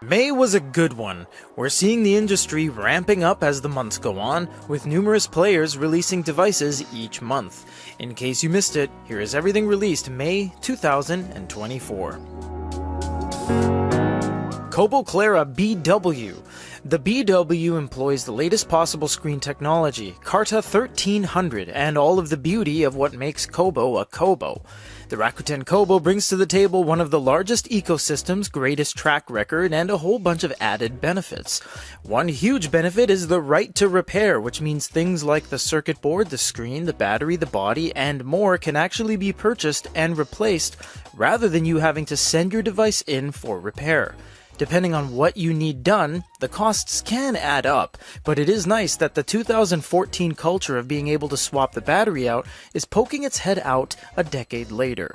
May was a good one. We're seeing the industry ramping up as the months go on, with numerous players releasing devices each month. In case you missed it, here is everything released May 2024. Kobo Clara BW. The BW employs the latest possible screen technology, Carta 1300, and all of the beauty of what makes Kobo a Kobo. The Rakuten Kobo brings to the table one of the largest ecosystems, greatest track record, and a whole bunch of added benefits. One huge benefit is the right to repair, which means things like the circuit board, the screen, the battery, the body, and more can actually be purchased and replaced rather than you having to send your device in for repair. Depending on what you need done, the costs can add up, but it is nice that the 2014 culture of being able to swap the battery out is poking its head out a decade later.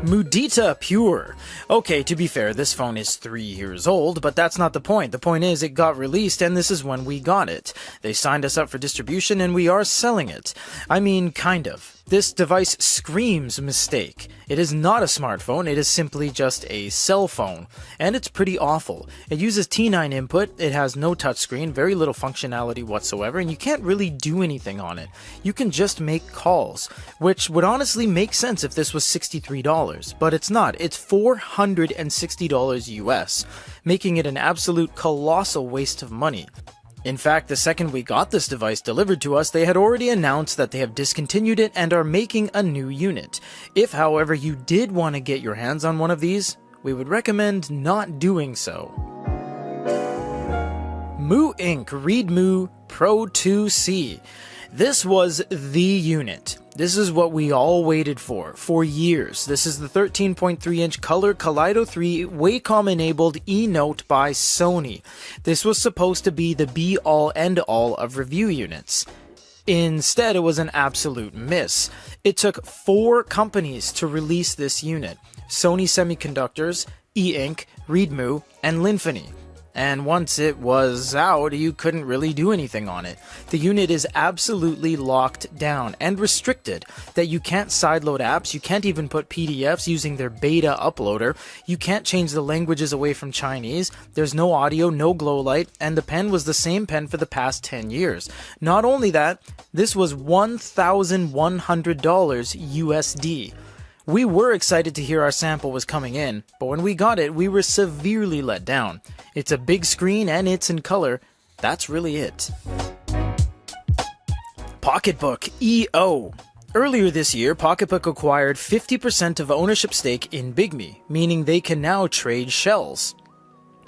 Mudita Pure. Okay, to be fair, this phone is 3 years old, but that's not the point. The point is it got released and this is when we got it. They signed us up for distribution and we are selling it. I mean, kind of. This device screams mistake. It is not a smartphone, it is simply just a cell phone. And it's pretty awful. It uses T9 input, it has no touchscreen, very little functionality whatsoever, and you can't really do anything on it. You can just make calls, which would honestly make sense if this was $63, but it's not. It's $460 US, making it an absolute colossal waste of money. In fact, the second we got this device delivered to us, they had already announced that they have discontinued it and are making a new unit. If, however, you did want to get your hands on one of these, we would recommend not doing so. eink Readmoo Pro 2C. This was the unit. This is what we all waited for years. This is the 13.3-inch color Kaleido 3 Wacom-enabled eNote by Sony. This was supposed to be the be-all end-all of review units. Instead, it was an absolute miss. It took 4 companies to release this unit: Sony Semiconductors, eink, Readmoo, and Linfany. And once it was out, you couldn't really do anything on it. The unit is absolutely locked down and restricted, that you can't sideload apps, you can't even put PDFs using their beta uploader, you can't change the languages away from Chinese, there's no audio, no glow light, and the pen was the same pen for the past 10 years. Not only that, this was $1,100 USD. We were excited to hear our sample was coming in, but when we got it, we were severely let down. It's a big screen and it's in color. That's really it. Pocketbook EO. Earlier this year, Pocketbook acquired 50% of ownership stake in bigme, meaning they can now trade shells.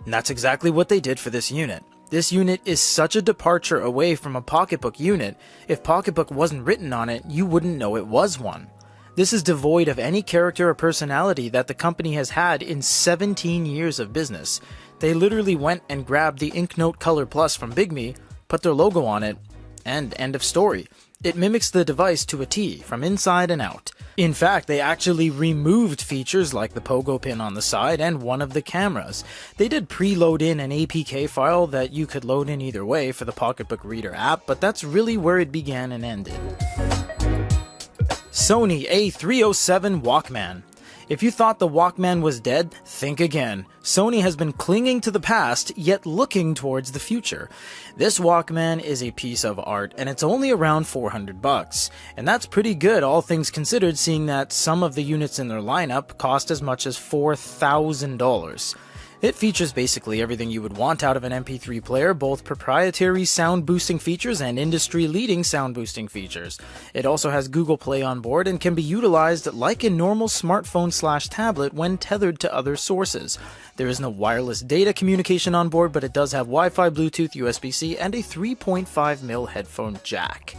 And that's exactly what they did for this unit. This unit is such a departure away from a Pocketbook unit. If Pocketbook wasn't written on it, you wouldn't know it was one. This is devoid of any character or personality that the company has had in 17 years of business. They literally went and grabbed the Inknote Color Plus from bigme, put their logo on it, and end of story. It mimics the device to a T, from inside and out. In fact, they actually removed features like the pogo pin on the side and one of the cameras. They did preload in an APK file that you could load in either way for the Pocketbook Reader app, but that's really where it began and ended. Sony A307 Walkman. If you thought the Walkman was dead, think again. Sony has been clinging to the past, yet looking towards the future. This Walkman is a piece of art, and it's only around $400. And that's pretty good, all things considered, seeing that some of the units in their lineup cost as much as $4,000. It features basically everything you would want out of an MP3 player, both proprietary sound boosting features and industry-leading sound boosting features. It also has Google Play on board and can be utilized like a normal smartphone/tablet when tethered to other sources. There is no wireless data communication on board, but it does have Wi-Fi, Bluetooth, USB-C, and a 3.5mm headphone jack.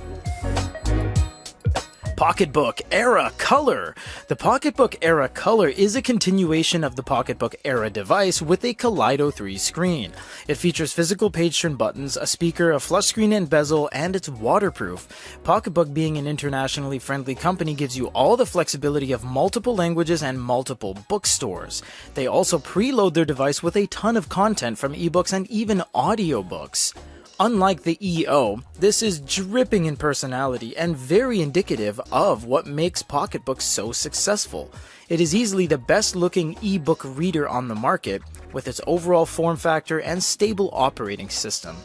Pocketbook Era Color. The Pocketbook Era Color is a continuation of the Pocketbook Era device with a Kaleido 3 screen. It features physical page turn buttons, a speaker, a flush screen and bezel, and it's waterproof. Pocketbook, being an internationally friendly company, gives you all the flexibility of multiple languages and multiple bookstores. They also preload their device with a ton of content from ebooks and even audiobooks. Unlike the EO, this is dripping in personality and very indicative of what makes Pocketbooks so successful. It is easily the best looking ebook reader on the market, with its overall form factor and stable operating system.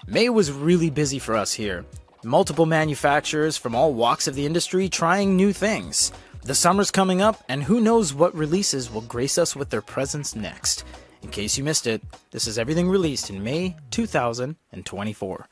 May was really busy for us here. Multiple manufacturers from all walks of the industry trying new things. The summer's coming up, and who knows what releases will grace us with their presence next. In case you missed it, this is everything released in May 2024.